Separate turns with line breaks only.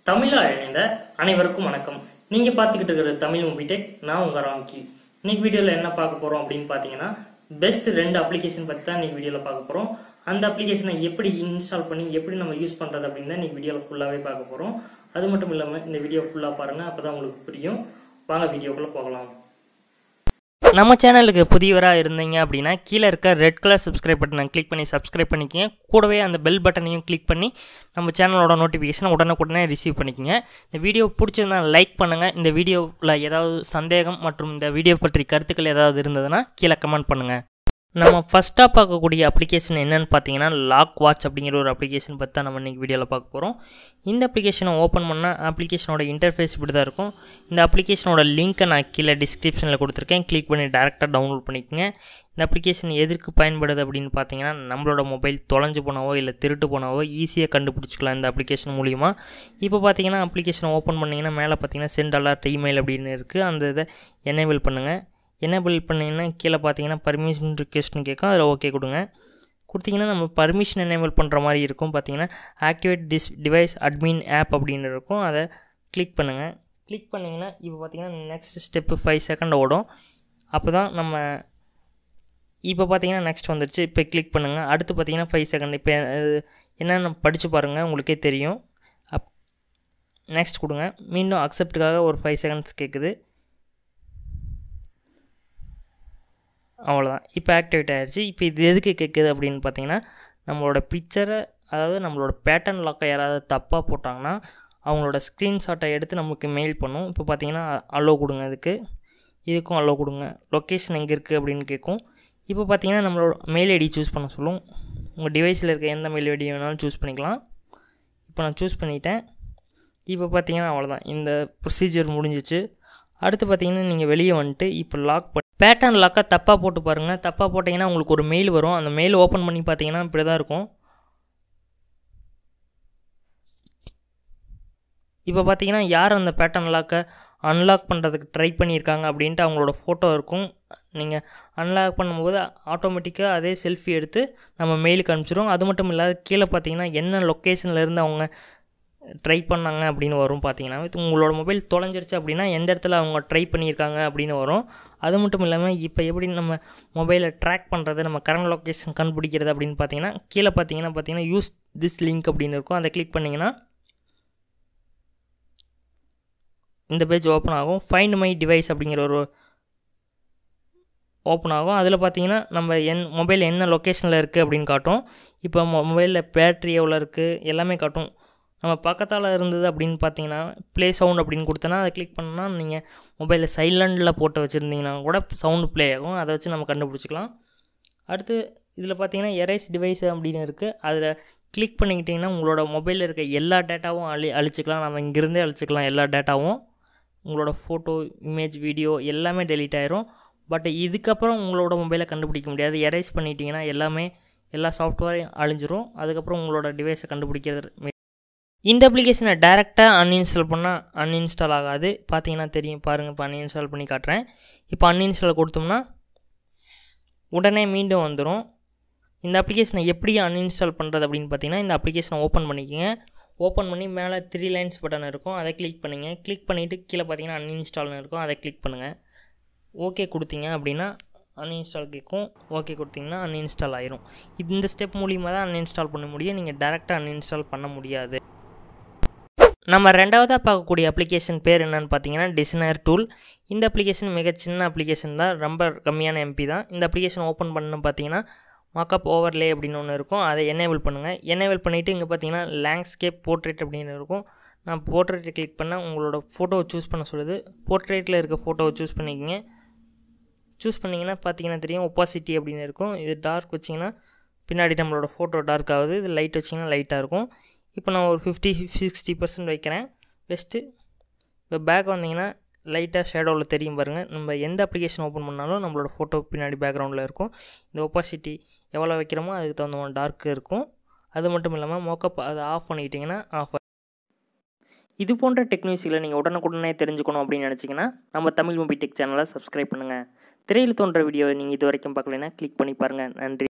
தமிழா இணைந்த அனைவருக்கும் வணக்கம். நீங்க பாத்துக்கிட்டு இருக்கிற தமிழ் மூவி டெக். நான் உங்க ராம்கி. இன்னைக்கு வீடியோல என்ன பார்க்க போறோம் அப்படின்னு பாத்தீங்கன்னா, பெஸ்ட் 2 அப்ளிகேஷன் பத்தி தான் இன்னைக்கு வீடியோல பார்க்க போறோம். அந்த அப்ளிகேஷனை எப்படி இன்ஸ்டால் பண்ணி எப்படி நம்ம யூஸ் பண்றது அப்படின்னு தான் இன்னைக்கு வீடியோல ஃபுல்லாவே பார்க்க போறோம். அது மட்டும் இல்லாம இந்த வீடியோ ஃபுல்லா பாருங்க, அப்பதான் உங்களுக்கு புரியும். வாங்க வீடியோக்குள்ள போகலாம். நம்ம சேனலுக்கு புதியவராக இருந்தீங்க அப்படின்னா கீழே இருக்க ரெட் கலர் சப்ஸ்கிரைப் பட்டனை கிளிக் பண்ணி சப்ஸ்கிரைப் பண்ணிக்கங்க. கூடவே அந்த பெல் பட்டனையும் கிளிக் பண்ணி நம்ம சேனலோட நோட்டிஃபிகேஷனை உடனே ரிசீவ் பண்ணிக்கங்க. இந்த வீடியோ பிடிச்சிருந்தா லைக் பண்ணுங்கள். இந்த வீடியோவில் ஏதாவது சந்தேகம் மற்றும் இந்த வீடியோ பற்றி கருத்துக்கள் ஏதாவது இருந்ததுன்னா கீழே கமெண்ட் பண்ணுங்கள். நம்ம ஃபஸ்ட்டாக பார்க்கக்கூடிய அப்ளிகேஷன் என்னென்னு பார்த்தீங்கன்னா, லாக் வாட்ச் அப்படிங்கிற ஒரு அப்ளிகேஷன் பற்றி தான் நம்ம இன்றைக்கி வீடியோவில் பார்க்க போகிறோம். இந்த அப்ளிகேஷனை ஓப்பன் பண்ணால் அப்ளிகேஷனோட இன்டர்ஃபேஸ் இப்படி தான் இருக்கும். இந்த அப்ளிகேஷனோட லிங்க்கை நான் கீழே டிஸ்கிரிப்ஷனில் கொடுத்துருக்கேன். கிளிக் பண்ணி டேரெக்டாக டவுன்லோட் பண்ணிக்கோங்க. இந்த அப்ளிகேஷன் எதற்கு பயன்படுது அப்படின்னு பார்த்தீங்கன்னா, நம்மளோட மொபைல் தொலைஞ்சு போனாவோ இல்லை திருட்டு போனாவோ ஈஸியாக கண்டுபிடிச்சிக்கலாம் இந்த அப்ளிகேஷன் மூலிமா. இப்போ பார்த்தீங்கன்னா அப்ளிகேஷனை ஓப்பன் பண்ணிங்கன்னா மேலே பார்த்தீங்கன்னா சென்ட் அலர்ட் இமெயில் அப்படின்னு இருக்குது. அந்த இதை எனேபிள் பண்ணுங்கள். எனேபிள் பண்ணிங்கன்னா கீழே பார்த்தீங்கன்னா பர்மிஷன் ரிக்வெஸ்ட்னு கேட்கும். அதில் ஓகே கொடுங்க. கொடுத்தீங்கன்னா நம்ம பர்மிஷன் எனேபிள் பண்ணுற மாதிரி இருக்கும். பார்த்தீங்கன்னா activate this device admin app அப்படின்னு இருக்கும். அதை கிளிக் பண்ணுங்கள். கிளிக் பண்ணிங்கன்னா இப்போ பார்த்தீங்கன்னா நெக்ஸ்ட் ஸ்டெப்பு 5 செகண்ட் ஓடும். அப்போ தான் நம்ம இப்போ பார்த்தீங்கன்னா நெக்ஸ்ட் வந்துடுச்சு. இப்போ கிளிக் பண்ணுங்கள். அடுத்து பார்த்தீங்கன்னா 5 செகண்ட். இப்போ என்னென்னு படித்து பாருங்கள், உங்களுக்கே தெரியும். நெக்ஸ்ட் கொடுங்க. மீண்டும் அக்செப்ட்டுக்காக ஒரு 5 செகண்ட்ஸ் கேட்குது. அவ்வளோதான். இப்போ ஆக்டிவேட் ஆகிடுச்சு. இப்போ இது எதுக்கு கேட்குது அப்படின்னு பார்த்தீங்கன்னா, நம்மளோட பிக்சரை, அதாவது நம்மளோட பேட்டர்ன் லாக்கை யாராவது தப்பாக போட்டாங்கன்னா அவங்களோட ஸ்க்ரீன்ஷாட்டை எடுத்து நமக்கு மெயில் பண்ணும். இப்போ பார்த்தீங்கன்னா அலோ கொடுங்க. இதுக்கும் அலோ கொடுங்க. லொக்கேஷன் எங்கே இருக்குது அப்படின்னு கேட்கும். இப்போ பார்த்தீங்கன்னா நம்மளோட மெயில் ஐடி சூஸ் பண்ண சொல்லும். உங்கள் டிவைஸில் இருக்க எந்த மெயில் ஐடி வேணாலும் சூஸ் பண்ணிக்கலாம். இப்போ நான் சூஸ் பண்ணிட்டேன். இப்போ பார்த்தீங்கன்னா அவ்வளோதான், இந்த ப்ரொசீஜர் முடிஞ்சிச்சு. அடுத்து பார்த்தீங்கன்னா நீங்கள் வெளியே வந்துட்டு இப்போ லாக் பேட்டர்ன் லாக்காக தப்பாக போட்டு பாருங்கள். தப்பாக போட்டிங்கன்னா உங்களுக்கு ஒரு மெயில் வரும். அந்த மெயில் ஓப்பன் பண்ணி பார்த்தீங்கன்னா இப்படி தான் இருக்கும். இப்போ பார்த்தீங்கன்னா யார் அந்த பேட்டர்ன் லாக்கை அன்லாக் பண்ணுறதுக்கு ட்ரை பண்ணியிருக்காங்க அப்படின்ட்டு அவங்களோட ஃபோட்டோ இருக்கும். நீங்கள் அன்லாக் பண்ணும்போது ஆட்டோமேட்டிக்காக அதே செல்ஃபி எடுத்து நம்ம மெயிலுக்கு அனுப்பிச்சிடும். அது மட்டும் இல்லாத கீழே பார்த்தீங்கன்னா என்ன லொக்கேஷனில் இருந்து அவங்க ட்ரை பண்ணாங்க அப்படின்னு வரும். பார்த்தீங்கன்னா உங்களோட மொபைல் தொலைஞ்சிருச்சு அப்படின்னா எந்த இடத்துல அவங்க ட்ரை பண்ணியிருக்காங்க அப்படின்னு வரும். அது மட்டும் இல்லாமல் இப்போ எப்படி நம்ம மொபைலை ட்ராக் பண்ணுறது, நம்ம கரண்ட் லொக்கேஷன் கண்டுபிடிக்கிறது அப்படின்னு பார்த்தீங்கன்னா கீழே பார்த்தீங்கன்னா யூஸ் திஸ் லிங்க் அப்படின்னு இருக்கும். அதை கிளிக் பண்ணிங்கன்னா இந்த பேஜ் ஓப்பன் ஆகும். ஃபைண்ட் மை டிவைஸ் அப்படிங்கிற ஒரு ஓப்பன் ஆகும். அதில் பார்த்தீங்கன்னா நம்ம மொபைல் என்ன லொக்கேஷனில் இருக்குது அப்படின்னு காட்டும். இப்போ மொபைலில் பேட்ரி எவ்வளோ இருக்குது எல்லாமே காட்டும். நம்ம பக்கத்தால் இருந்தது அப்படின்னு பார்த்தீங்கன்னா ப்ளே சவுண்ட் அப்படின்னு கொடுத்தனா அதை கிளிக் பண்ணால் நீங்கள் மொபைலில் சைலண்டில் போட்டு வச்சுருந்தீங்கன்னா கூட சவுண்டு ப்ளே ஆகும். அதை வச்சு நம்ம கண்டுபிடிச்சிக்கலாம். அடுத்து இதில் பார்த்தீங்கன்னா எரேஸ் டிவைஸ் அப்படின்னு இருக்குது. அதில் கிளிக் பண்ணிக்கிட்டிங்கன்னா உங்களோட மொபைலில் இருக்க எல்லா டேட்டாவும் அழிச்சிக்கலாம். நம்ம இங்கேருந்தே அழிச்சிக்கலாம் எல்லா டேட்டாவும். உங்களோட ஃபோட்டோ, இமேஜ், வீடியோ எல்லாமே டெலீட் ஆயிரும். பட் இதுக்கப்புறம் உங்களோட மொபைலை கண்டுபிடிக்க முடியாது. எரேஸ் பண்ணிட்டீங்கன்னா எல்லா சாஃப்ட்வேரையும் அழிஞ்சிரும். அதுக்கப்புறம் உங்களோட டிவைஸை கண்டுபிடிக்கிறது. இந்த அப்ளிகேஷனை டேரெக்டாக அன்இன்ஸ்டால் பண்ணால் அன்இன்ஸ்டால் ஆகாது. பார்த்தீங்கன்னா தெரியும் பாருங்கள். இப்போ அன்இன்ஸ்டால் பண்ணி காட்டுறேன். இப்போ அன்இன்ஸ்டால் கொடுத்தோம்னா உடனே மீண்டும் வந்துடும். இந்த அப்ளிகேஷனை எப்படி அன்இன்ஸ்டால் பண்ணுறது அப்படின்னு பார்த்தீங்கன்னா, இந்த அப்ளிகேஷனை ஓப்பன் பண்ணிக்கோங்க. ஓப்பன் பண்ணி மேலே 3 லைன்ஸ் பட்டன் இருக்கும். அதை கிளிக் பண்ணுங்கள். கிளிக் பண்ணிவிட்டு கீழே பார்த்தீங்கன்னா அன்இன்ஸ்டால்னு இருக்கும். அதை கிளிக் பண்ணுங்கள். ஓகே கொடுத்தீங்க அப்படின்னா அன்இன்ஸ்டால் கேட்கும். ஓகே கொடுத்தீங்கன்னா அன்இன்ஸ்டால் ஆயிரும். இந்த ஸ்டெப் மூலிமா தான் அன்இன்ஸ்டால் பண்ண முடியும். நீங்கள் டேரெக்டாக அன்இன்ஸ்டால் பண்ண முடியாது. நம்ம ரெண்டாவதாக பார்க்கக்கூடிய அப்ளிகேஷன் பேர் என்னென்னு பார்த்தீங்கன்னா டிசைனர் டூல். இந்த அப்ளிகேஷன் மிக சின்ன அப்ளிகேஷன் தான், ரொம்ப கம்மியான எம்பி தான். இந்த அப்ளிகேஷன் ஓப்பன் பண்ணு பார்த்தீங்கன்னா மார்க்அப் ஓவர்லே அப்படின்னு ஒன்று இருக்கும். அதை எனேபிள் பண்ணுங்கள். எனேபிள் பண்ணிவிட்டு இங்கே பார்த்தீங்கன்னா லேண்ட்ஸ்கேப் போர்ட்ரேட் அப்படின்னு இருக்கும். நான் போர்ட்ரேட்டை கிளிக் பண்ணால் உங்களோட ஃபோட்டோவை சூஸ் பண்ண சொல்லுது. போர்ட்ரேட்டில் இருக்க ஃபோட்டோவை சூஸ் பண்ணிக்கோங்க. சூஸ் பண்ணிங்கன்னா பார்த்தீங்கன்னா தெரியும் ஒப்பாசிட்டி அப்படின்னு இருக்கும். இது டார்க் வச்சிங்கன்னா பின்னாடி நம்மளோட ஃபோட்டோ டார்க் ஆகுது. இது லைட் வச்சிங்கன்னா லைட்டாக இருக்கும். இப்போ நான் ஒரு 50-60% வைக்கிறேன். பெஸ்ட்டு. இப்போ பேக் வந்தீங்கன்னா லைட்டாக ஷேடோவில் தெரியும் பாருங்கள். நம்ம எந்த அப்ளிகேஷன் ஓப்பன் பண்ணாலும் நம்மளோட ஃபோட்டோ பின்னாடி பேக்ரவுண்டில் இருக்கும். இந்த ஒப்பாசிட்டி எவ்வளோ வைக்கிறோமோ அதுக்கு தகுந்த டார்க் இருக்கும். அது மட்டும் இல்லாமல் மோக்கப் அதை ஆஃப் பண்ணிக்கிட்டிங்கன்னா ஆஃப். இது போன்ற டெக்னாலஜிகளை நீங்கள் உடனுக்குடனே தெரிஞ்சுக்கணும் அப்படின்னு நினச்சிங்கன்னா நம்ம தமிழ் மூவி டெக் சேனலை சப்ஸ்கிரைப் பண்ணுங்கள். திரையில் தோன்ற வீடியோவை நீங்கள் இது வரைக்கும் பார்க்கலைன்னா கிளிக் பண்ணி பாருங்கள். நன்றி.